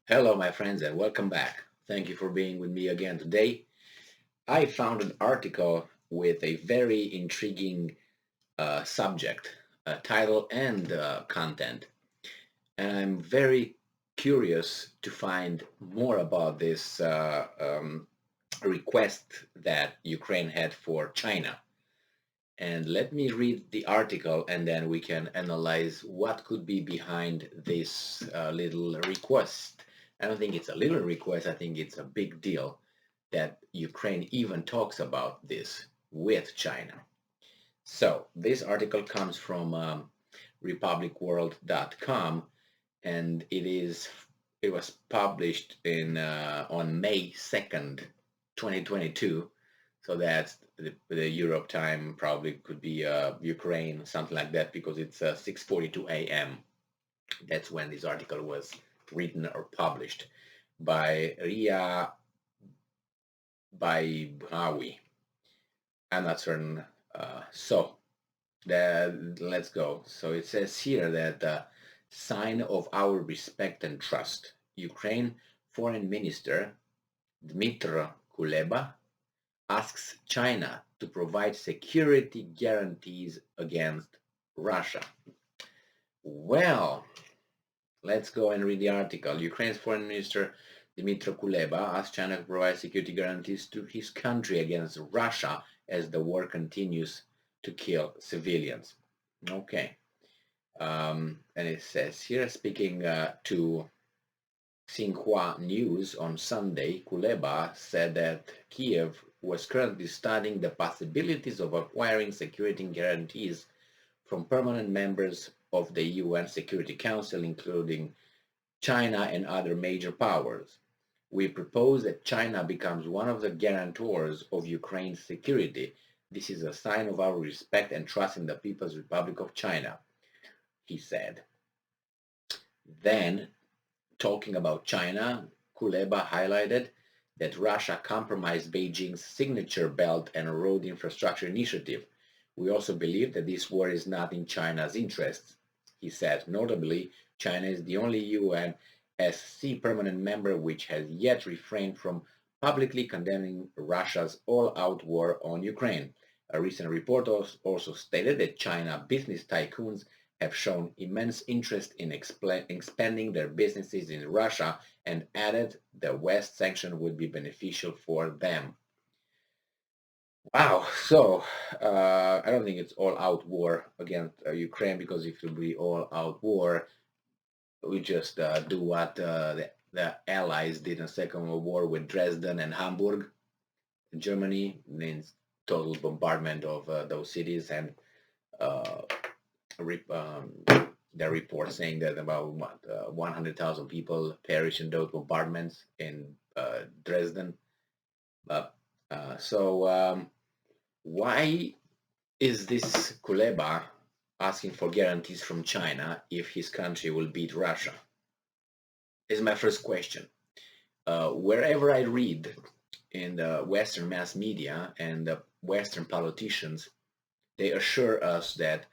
Hello, my friends, and welcome back. Thank you for being with me again today. I found an article with a very intriguing subject, title, and content, and I'm very curious to find more about this request that Ukraine had for China. And let me read the article, and then we can analyze what could be behind this little request. I don't think it's a little request, I think it's a big deal that Ukraine even talks about this with China. So, this article comes from republicworld.com, and it was published in on May 2nd, 2022. So that's the Europe time, probably could be Ukraine, something like that, because it's 6:42 a.m. That's when this article was written or published by Ria by Bhawi. I'm not certain. Let's go. So it says here that sign of our respect and trust. Ukraine Foreign Minister Dmytro Kuleba asks China to provide security guarantees against Russia. Well, let's go and read the article. Ukraine's Foreign Minister Dmytro Kuleba asked China to provide security guarantees to his country against Russia as the war continues to kill civilians. Okay. And it says here, speaking to Xinhua News on Sunday, Kuleba said that Kiev was currently studying the possibilities of acquiring security guarantees from permanent members of the UN Security Council, including China and other major powers. We propose that China becomes one of the guarantors of Ukraine's security. This is a sign of our respect and trust in the People's Republic of China, he said. Then, talking about China, Kuleba highlighted that Russia compromised Beijing's signature Belt and Road Infrastructure Initiative. We also believe that this war is not in China's interests, he said. Notably, China is the only UNSC permanent member which has yet refrained from publicly condemning Russia's all-out war on Ukraine. A recent report also stated that China business tycoons have shown immense interest in expanding their businesses in Russia and added the West sanction would be beneficial for them. Wow, so I don't think it's all-out war against Ukraine, because if it will be all-out war, we just do what the Allies did in the Second World War with Dresden and Hamburg. Germany means total bombardment of those cities, and uh, the report saying that about 100,000 people perished in those bombardments in Dresden. Uh, so why is this Kuleba asking for guarantees from China if his country will beat Russia? Is my first question. Wherever I read in the Western mass media and the Western politicians, they assure us that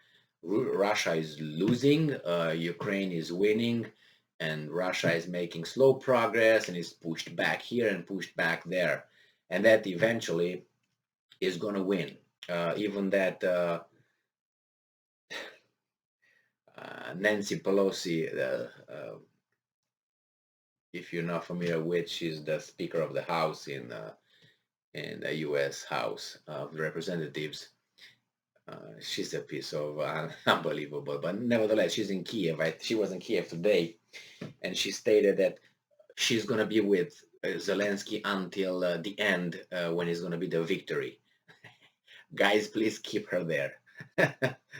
Russia is losing, Ukraine is winning, and Russia is making slow progress and is pushed back here and pushed back there, and that eventually is going to win. Even that Nancy Pelosi, if you're not familiar with, she's the Speaker of the House in the U.S. House of Representatives. She's a piece of unbelievable, but nevertheless, she's in Kiev. She was in Kiev today, and she stated that she's going to be with Zelensky until the end, when it's going to be the victory. Guys, please keep her there.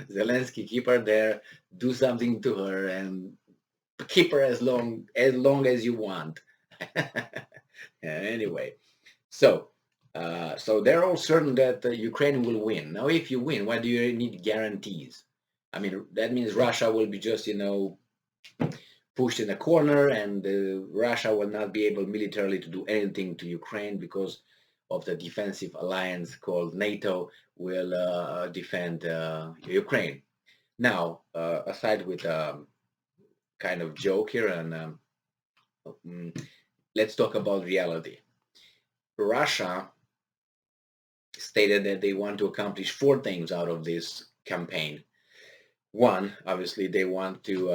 Zelensky, keep her there. Do something to her and keep her as long as you want. Anyway, so so they're all certain that Ukraine will win. Now, if you win, why do you need guarantees? I mean, that means Russia will be just, pushed in a corner, and Russia will not be able militarily to do anything to Ukraine because of the defensive alliance called NATO will defend Ukraine. Now, aside with kind of joke here, and let's talk about reality. Russia stated that they want to accomplish 4 things out of this campaign. One, obviously, they want to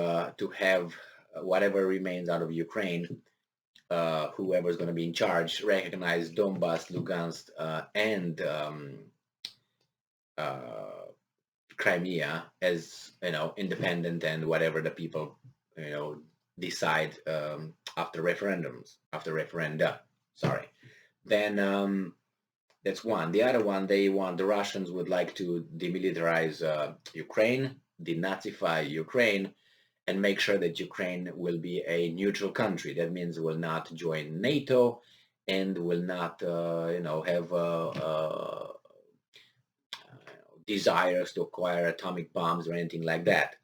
have whatever remains out of Ukraine, whoever's going to be in charge, recognize Donbass, Lugansk, and uh, Crimea as independent, and whatever the people decide after referendums, after referenda. Sorry. Then that's one. The other one, the Russians would like to demilitarize Ukraine, denazify Ukraine, and make sure that Ukraine will be a neutral country. That means it will not join NATO and will not, have desires to acquire atomic bombs or anything like that.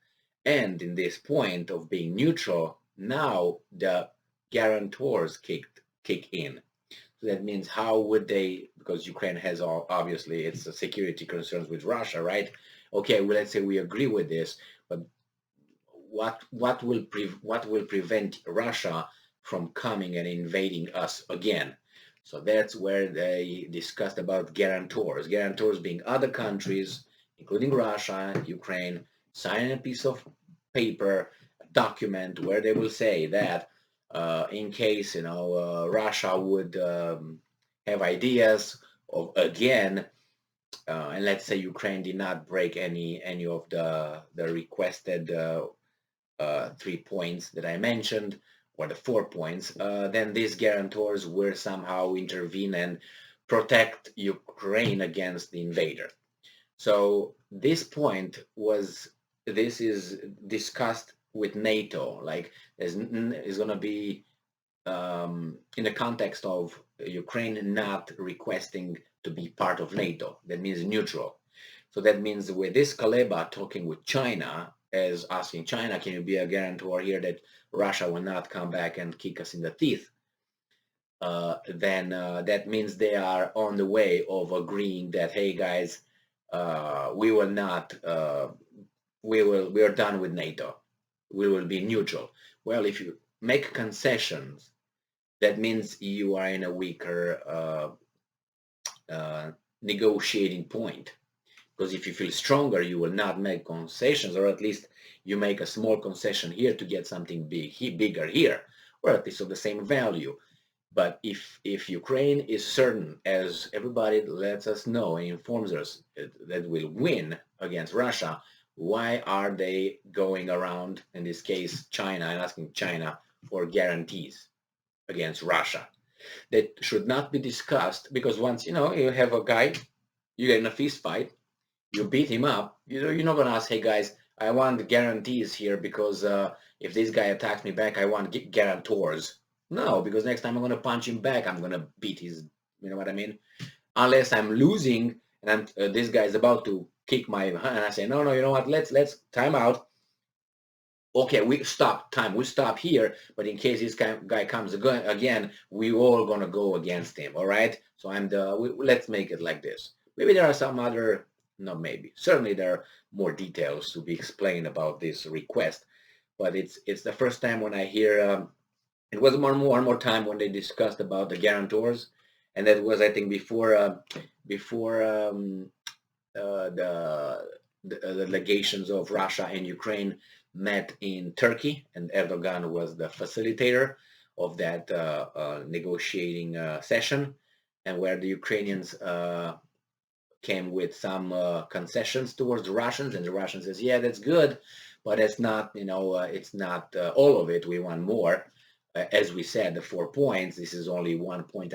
And in this point of being neutral, now the guarantors kick in. So that means how would they, because Ukraine has obviously its security concerns with Russia, right? Okay, well, let's say we agree with this, but what will prevent Russia from coming and invading us again? So that's where they discussed about guarantors. Guarantors being other countries, including Russia, Ukraine, signing a piece of paper, a document where they will say that in case Russia would have ideas of again, and let's say Ukraine did not break any of the requested 3 points that I mentioned, or the 4 points, then these guarantors will somehow intervene and protect Ukraine against the invader. So this is discussed with NATO, like is going to be in the context of Ukraine not requesting to be part of NATO. That means neutral. So that means with this Kaleba talking with China, as asking China, can you be a guarantor here that Russia will not come back and kick us in the teeth? Then that means they are on the way of agreeing that, hey guys, we will not, we are done with NATO. We will be neutral. Well, if you make concessions, that means you are in a weaker negotiating point. Because if you feel stronger, you will not make concessions, or at least you make a small concession here to get something bigger here, or at least of the same value. But if Ukraine is certain, as everybody lets us know and informs us, that will win against Russia, why are they going around, in this case China, and asking China for guarantees against Russia? That should not be discussed, because once you have a guy, you get in a fist fight, you beat him up, you're not going to ask, hey guys, I want guarantees here because if this guy attacks me back, I want guarantors. No, because next time I'm going to punch him back, I'm going to beat his, you know what I mean? Unless I'm losing and this guy is about to kick my hand, and I say, no, you know what, let's time out. Okay, we stop here, but in case this guy comes again, we all going to go against him, all right? So let's make it like this. Maybe there are some other, no, maybe. Certainly there are more details to be explained about this request, but it's the first time when I hear, it was one more time when they discussed about the guarantors, and that was, I think, before the legations of Russia and Ukraine met in Turkey, and Erdogan was the facilitator of that negotiating session, and where the Ukrainians came with some concessions towards the Russians, and the Russians says, yeah, that's good, but it's not, it's not all of it. We want more. As we said, the 4 points, this is only 1.5 points.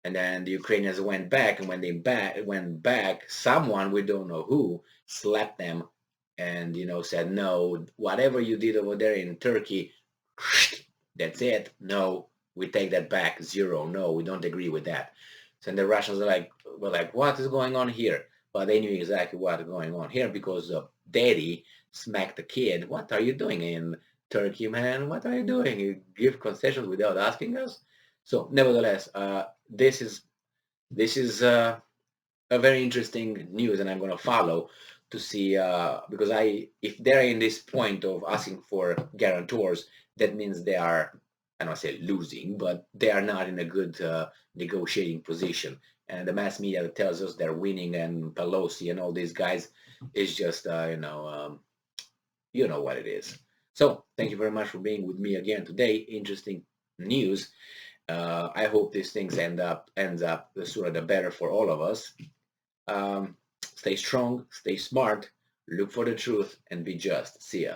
And then the Ukrainians went back, and when they went back, someone, we don't know who, slapped them and, said, no, whatever you did over there in Turkey, that's it. No, we take that back. 0. No, we don't agree with that. So the Russians were like, what is going on here? But they knew exactly what was going on here, because daddy smacked the kid. What are you doing in Turkey, man? What are you doing? You give concessions without asking us? So nevertheless, this is a very interesting news, and I'm going to follow to see, because if they're in this point of asking for guarantors, that means they are I don't say losing, but they are not in a good negotiating position. And the mass media that tells us they're winning, and Pelosi and all these guys is just, you know what it is. So thank you very much for being with me again today. Interesting news. I hope these things ends up the sooner the better for all of us. Stay strong, stay smart, look for the truth, and be just. See ya.